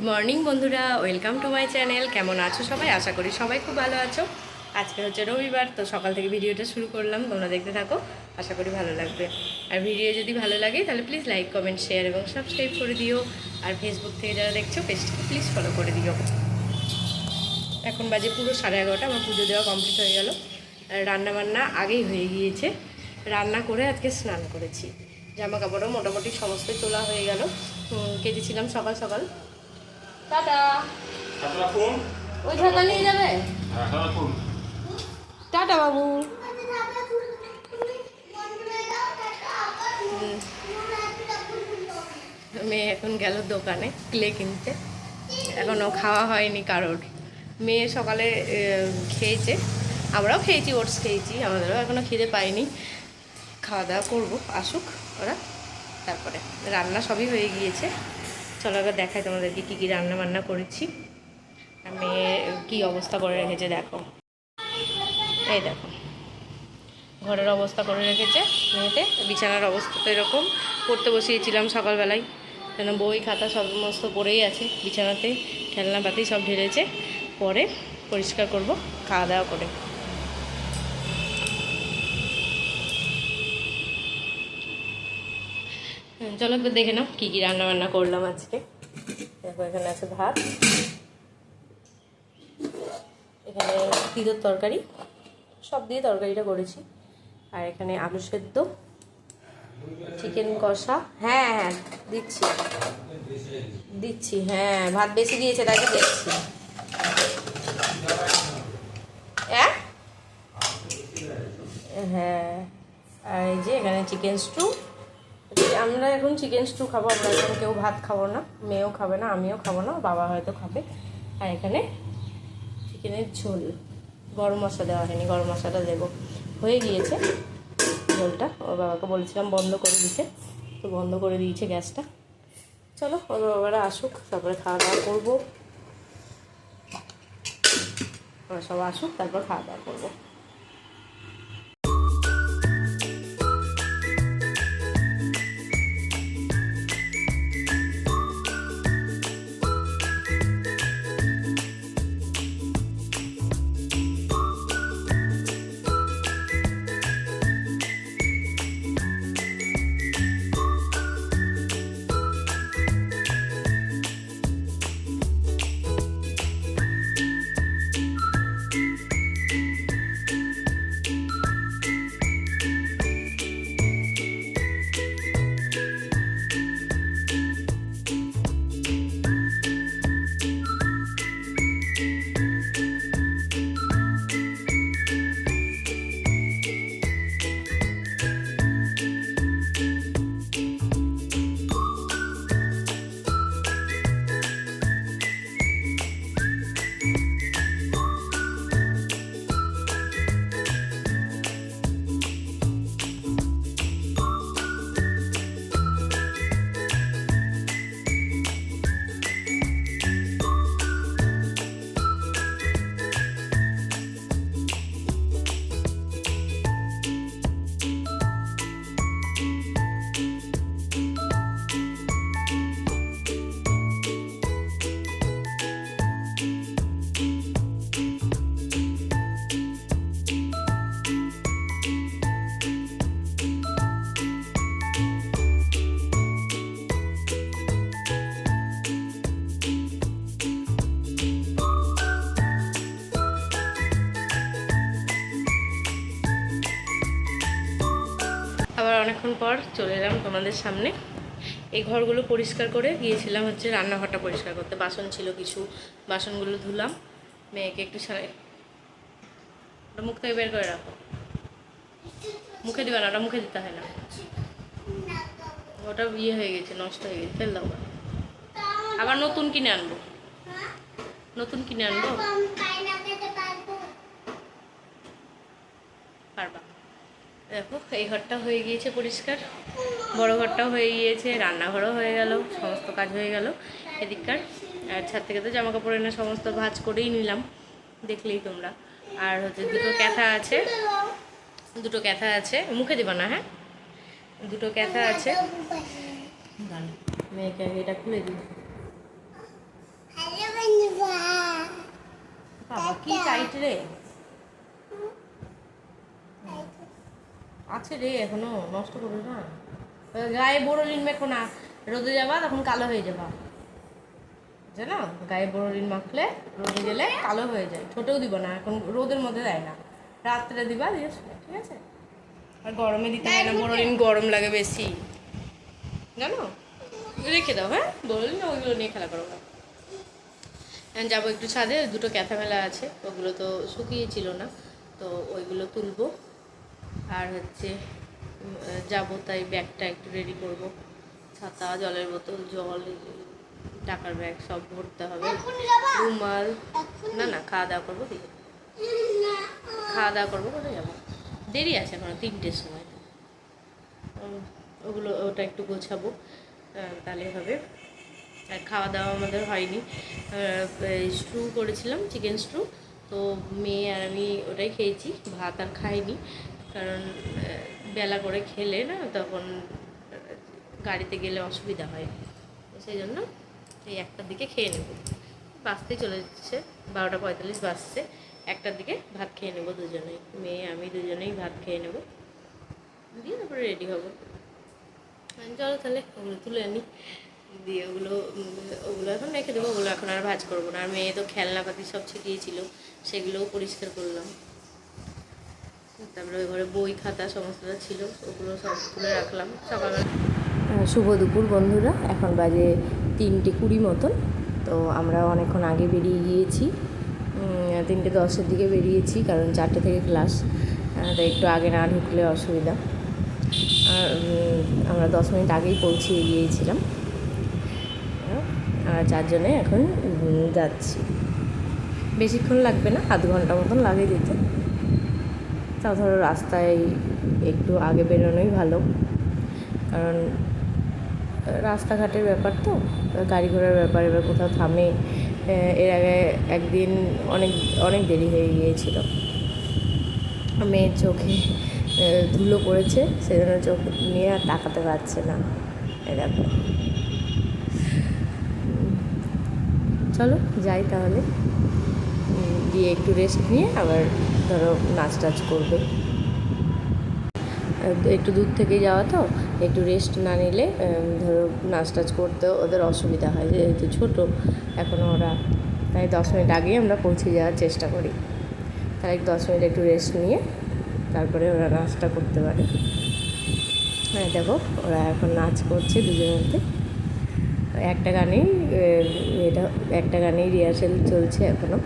Morning বন্ধুরা, welcome to my channel. কেমন আছো সবাই? আশা করি সবাই খুব ভালো আছো। আজকে হচ্ছে রবিবার, তো সকাল থেকে ভিডিওটা শুরু করলাম। তোমরা দেখতে থাকো, আশা করি ভালো লাগবে। আর ভিডিও যদি ভালো লাগে তাহলে প্লিজ লাইক, কমেন্ট, শেয়ার এবং সাবস্ক্রাইব করে দিও। আর ফেসবুক থেকে যারা দেখছো পেজটাকে প্লিজ ফলো করে দিও। এখন বাজে পুরো 11:30, আমার পুজো দেওয়া কমপ্লিট হয়ে গেল। আর রান্নাবান্না আগেই হয়ে গিয়েছে। রান্না করে আজকে স্নান করেছি। জামা কাপড়ও মোটামুটি সমস্তই তোলা হয়ে গেল। কেচেছিলাম সকাল সকাল। টাটা। ওই ঢাকা নিয়ে যাবে? টাটা বাবু। মেয়ে এখন গেল দোকানে ক্লে কিনতে। এখনও খাওয়া হয়নি কারোর। মেয়ে সকালে খেয়েছে, আমরাও খেয়েছি, ওটস খেয়েছি, আমাদেরও এখনও খিদে পাইনি। খাওয়া দাওয়া করবো, আসুক ওরা, তারপরে। রান্না সবই হয়ে গিয়েছে। চলো আগে দেখাই তোমাদেরকে কী কী রান্না বান্না করেছি। মেয়ে কী অবস্থা করে রেখেছে দেখো। এই দেখো ঘরের অবস্থা করে রেখেছে মেয়েতে। বিছানার অবস্থা তো এরকম। পড়তে বসিয়েছিলাম সকালবেলায়, কেন বই খাতা সমস্ত পড়েই আছে বিছানাতে, খেলনাপাতি সব ঢেলেছে। পরে পরিষ্কার করব খাওয়া দাওয়া করে। চলো একটু দেখে নাও কী কী রান্না বান্না করলাম আজকে। দেখো এখানে আছে ভাত, এখানে তিলের তরকারি, সব দিয়ে তরকারিটা করেছি। আর এখানে আলু সেদ্ধ, চিকেন কষা। হ্যাঁ হ্যাঁ দিচ্ছি দিচ্ছি, হ্যাঁ ভাত বেশি দিয়েছে তাই তো দেখছি। হ্যাঁ, আর এই যে এখানে চিকেন স্টু। আমরা এখন চিকেন স্টু খাবো, আমরা এখন কেউ ভাত খাবো না, মেয়েও খাবে না, আমিও খাবো না, বাবা হয়তো খাবে। আর এখানে চিকেনের ঝোল, গরম মশলা দেওয়া হয়নি, গরম মশলাটা দেবো। হয়ে গিয়েছে ঝোলটা। ওর বাবাকে বলেছিলাম বন্ধ করে দিতে, তো বন্ধ করে দিয়েছে গ্যাসটা। চলো ওর বাবারা আসুক, তারপরে খাওয়া দাওয়া করবো। ওরা সব আসুক, তারপর খাওয়া দাওয়া করবো। আবার অনেকক্ষণ পর চলে এলাম তোমাদের সামনে। এই ঘরগুলো পরিষ্কার করে গিয়েছিলাম হচ্ছে রান্নাঘরটা পরিষ্কার করতে। বাসন ছিল কিছু, বাসনগুলো ধুলাম। মেয়েকে একটু ওটা মুখ থেকে বের করে রাখো, মুখে দিবা না, ওটা মুখে দিতে হয় না, ওটা ইয়ে হয়ে গেছে, নষ্ট হয়ে গেছে, ফেল দাও। আবার নতুন কিনে আনবো, নতুন কিনে আনবো। পারবা? দেখো এই ঘরটা হয়ে গিয়েছে পরিষ্কার, বড় ঘরটাও হয়ে গিয়েছে, রান্নাঘরও হয়ে গেল, সমস্ত কাজ হয়ে গেল এদিককার। আর ছাদ থেকে তো জামা কাপড় এনে সমস্ত ভাঁজ করেই নিলাম, দেখলেই তোমরা। আর হচ্ছে দুটো ক্যাথা আছে, দুটো ক্যাথা আছে, মুখে দেবা না, হ্যাঁ দুটো ক্যাথা আছে। মেয়েকে এটা খুলে দিই। বাবা কি টাইট রে আছে রে, এখনো নষ্ট করবে না। গায়ে বোরোলিন মেখো না, রোদে যাবা তখন কালো হয়ে যাবা, জানো? গায়ে বোরোলিন মাখলে রোদে গেলে কালো হয়ে যায়। ছোটেও দিব না এখন, রোদের মধ্যে দেয় না, রাত্রে দিবা দিয়ে, ঠিক আছে? আর গরমে দিতে হয় না বোরোলিন, গরম লাগে বেশি, জানো? রেখে দাও, হ্যাঁ বোরোলিন, ওইগুলো নিয়ে খেলা করো। যাবো একটু ছাদে, দুটো ক্যাথা মেলা আছে, ওগুলো তো শুকিয়েছিল না, তো ওইগুলো তুলবো। আর হচ্ছে যাবো, তাই ব্যাগটা একটু রেডি করব। ছাতা, জলের বোতল, জল, টাকার ব্যাগ সব ভরতে হবে, রুমাল। না না, খাওয়া দাওয়া করবো, ঠিক আছে? খাওয়া দাওয়া করবো, কোথায় যাবো? দেরি আছে এখন, 3টের সময়। ওটা একটু গোছাবো, তাহলে হবে। আর খাওয়া দাওয়া আমাদের হয়নি, স্ট্রু করেছিলাম, চিকেন স্ট্রু, তো মেয়ে আর আমি ওটাই খেয়েছি, ভাত আর খাইনি, কারণ বেলা করে খেলে না তখন গাড়িতে গেলে অসুবিধা হয়, সেই জন্য এই 1টার দিকে খেয়ে নেব। বাসতেই চলে যাচ্ছে, 12:45 বাজছে, 1টার দিকে ভাত খেয়ে নেব দুজনেই, মেয়ে আমি দুজনেই ভাত খেয়ে নেব, দিয়ে তারপরে রেডি হবো। চলো তাহলে ওগুলো তুলে আনি, দিয়ে ওগুলো এখন রেখে দেবো, ওগুলো এখন আর ভাজ করবো না। আর মেয়ে তো খেলনাপাতি সব ছিটিয়েছিল, সেগুলোও পরিষ্কার করলাম। তারপরে ওই ঘরে বই খাতা সমস্তটা ছিল, ওগুলো সব তুলে রাখলাম সকালবেলা। শুভ দুপুর বন্ধুরা, এখন বাজে 3:20 মতন। তো আমরা অনেকক্ষণ আগে বেরিয়ে গিয়েছি, 3:10-এর দিকে বেরিয়েছি, কারণ 4টে থেকে ক্লাস, তাই একটু আগে না ঢুকলে অসুবিধা। আর আমরা 10 মিনিট আগেই পৌঁছিয়ে গিয়েছিলাম, আর 4 জনে এখন যাচ্ছি। বেশিক্ষণ লাগবে না, আধ ঘন্টা মতন লাগে যেতে। তাও ধরো রাস্তায় একটু আগে বেরোনোই ভালো, কারণ রাস্তাঘাটের ব্যাপার তো, গাড়ি ঘোড়ার ব্যাপার, এবার কোথাও থামে। এর আগে একদিন অনেক দেরি হয়ে গিয়েছিল, মেয়ের চোখে ধুলো পড়েছে, সেজন্য চোখ নিয়ে আর তাকাতে পারছে না। এরকম। চলো যাই তাহলে, গিয়ে একটু রেস্ট নিয়ে আবার ধরো নাচ টাচ করবে। একটু দূর থেকে যাওয়া তো, একটু রেস্ট না নিলে ধরো নাচ টাচ করতেও ওদের অসুবিধা হয়, যেহেতু ছোটো এখনও ওরা, তাই 10 মিনিট আগেই আমরা পৌঁছে যাওয়ার চেষ্টা করি, তাই 10 মিনিট একটু রেস্ট নিয়ে তারপরে ওরা নাচটা করতে পারে। হ্যাঁ দেখো, ওরা এখন নাচ করছে দুজনের মধ্যে, একটা গানেই রিহার্সেল চলছে এখনও,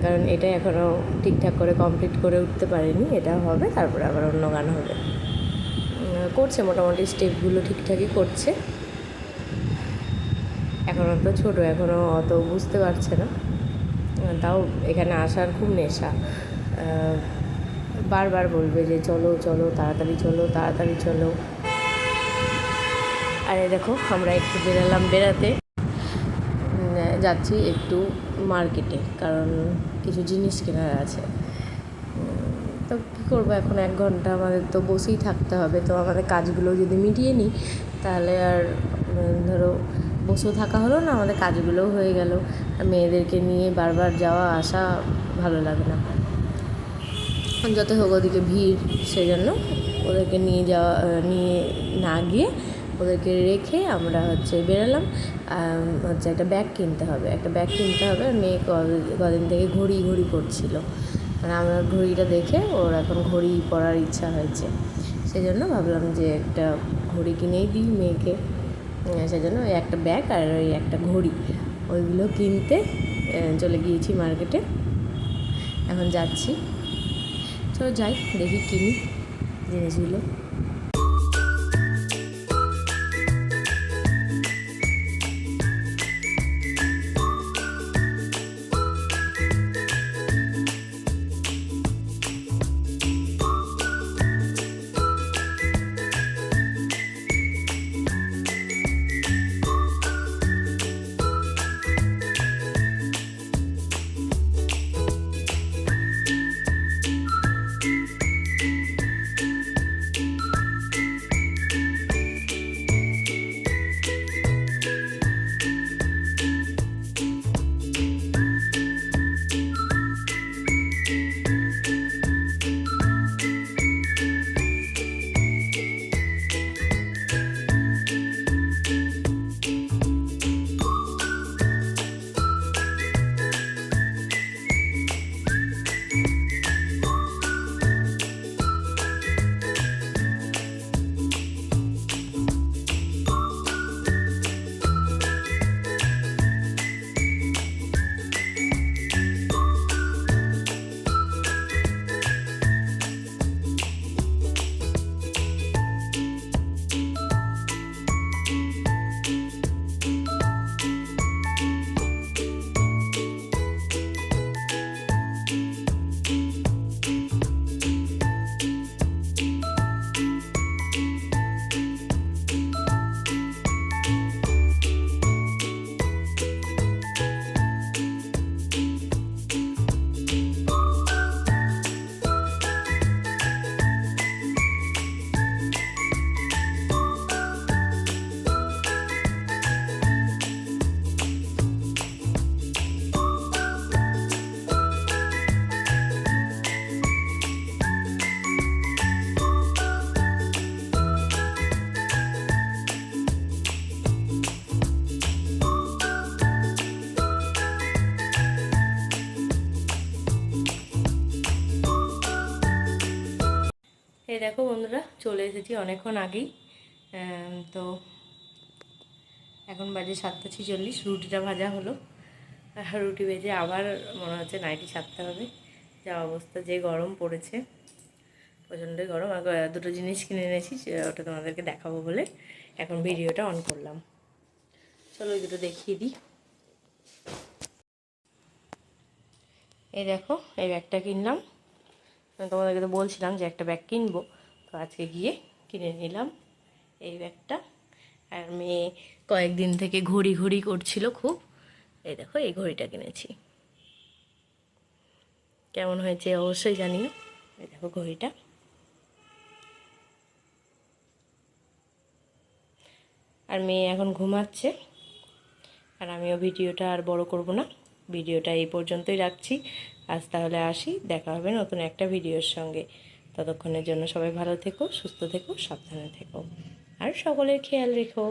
কারণ এটা এখনও ঠিকঠাক করে কমপ্লিট করে উঠতে পারেনি, এটা হবে তারপরে আবার অন্য গান হবে। করছে মোটামুটি, স্টেপগুলো ঠিকঠাকই করছে, এখনও তো ছোটো, এখনও অত বুঝতে পারছে না, তাও এখানে আসার খুব নেশা, বারবার বলবে যে চলো চলো, তাড়াতাড়ি চলো, তাড়াতাড়ি চলো। আরে দেখো, আমরা একটু বেড়াতে যাচ্ছি একটু মার্কেটে, কারণ কিছু জিনিস কেনার আছে। তো কী করবো, এখন 1 ঘন্টা আমাদের তো বসেই থাকতে হবে, তো আমাদের কাজগুলো যদি মিটিয়ে নিই তাহলে আর ধরো বসেও থাকা হলো না, আমাদের কাজগুলোও হয়ে গেল। মেয়েদেরকে নিয়ে বারবার যাওয়া আসা ভালো লাগে না, যত হোক ওদিকে ভিড়, সেই জন্য ওদেরকে নিয়ে না গিয়ে ওদেরকে রেখে আমরা বেরোলাম। একটা ব্যাগ কিনতে হবে, আর মেয়ে কদিন থেকে ঘড়ি করছিল, মানে আমার ঘড়িটা দেখে ওর এখন ঘড়ি পরার ইচ্ছা হয়েছে, সেই জন্য ভাবলাম যে একটা ঘড়ি কিনেই দিই মেয়েকে। সেই জন্য ওই একটা ব্যাগ আর ওই একটা ঘড়ি, ওইগুলো কিনতে চলে গিয়েছি মার্কেটে, এখন যাচ্ছি। চলো যাই, দেখি কিনি জিনিসগুলো। এই দেখো বন্ধুরা, চলে এসেছি অনেকক্ষণ আগেই। তো এখন বাজে 7:46, রুটিটা ভাজা হলো। রুটি ভেজে আবার মনে হচ্ছে নাইটি ছাড়তে হবে, যা অবস্থা, যে গরম পড়েছে, প্রচণ্ডই গরম। আর দুটো জিনিস কিনে এনেছি, ওটা তোমাদেরকে দেখাবো বলে এখন ভিডিওটা অন করলাম। চলো ওই দুটো দেখিয়ে দিই। এই দেখো, এই ব্যাগটা কিনলাম। তোমাদেরকে তো বলছিলাম যে একটা ব্যাগ কিনবো, তো আজকে গিয়ে কিনে নিলাম এই ব্যাগটা। আর মেয়ে কয়েকদিন থেকে ঘড়ি ঘড়ি করছিল খুব। এই দেখো, এই ঘড়িটা কিনেছি, কেমন হয়েছে অবশ্যই জানিও। এই দেখো ঘড়িটা। আর মেয়ে এখন ঘুমাচ্ছে, আর আমিও ভিডিওটা আর বড় করব না, ভিডিওটা এই পর্যন্তই রাখছি। আজ তাহলে আসি, দেখা হবে নতুন একটা ভিডিওর সঙ্গে। ততক্ষণের জন্য সবাই ভালো থেকো, সুস্থ থেকো, সাবধানে থেকো, আর সকলের খেয়াল রেখো।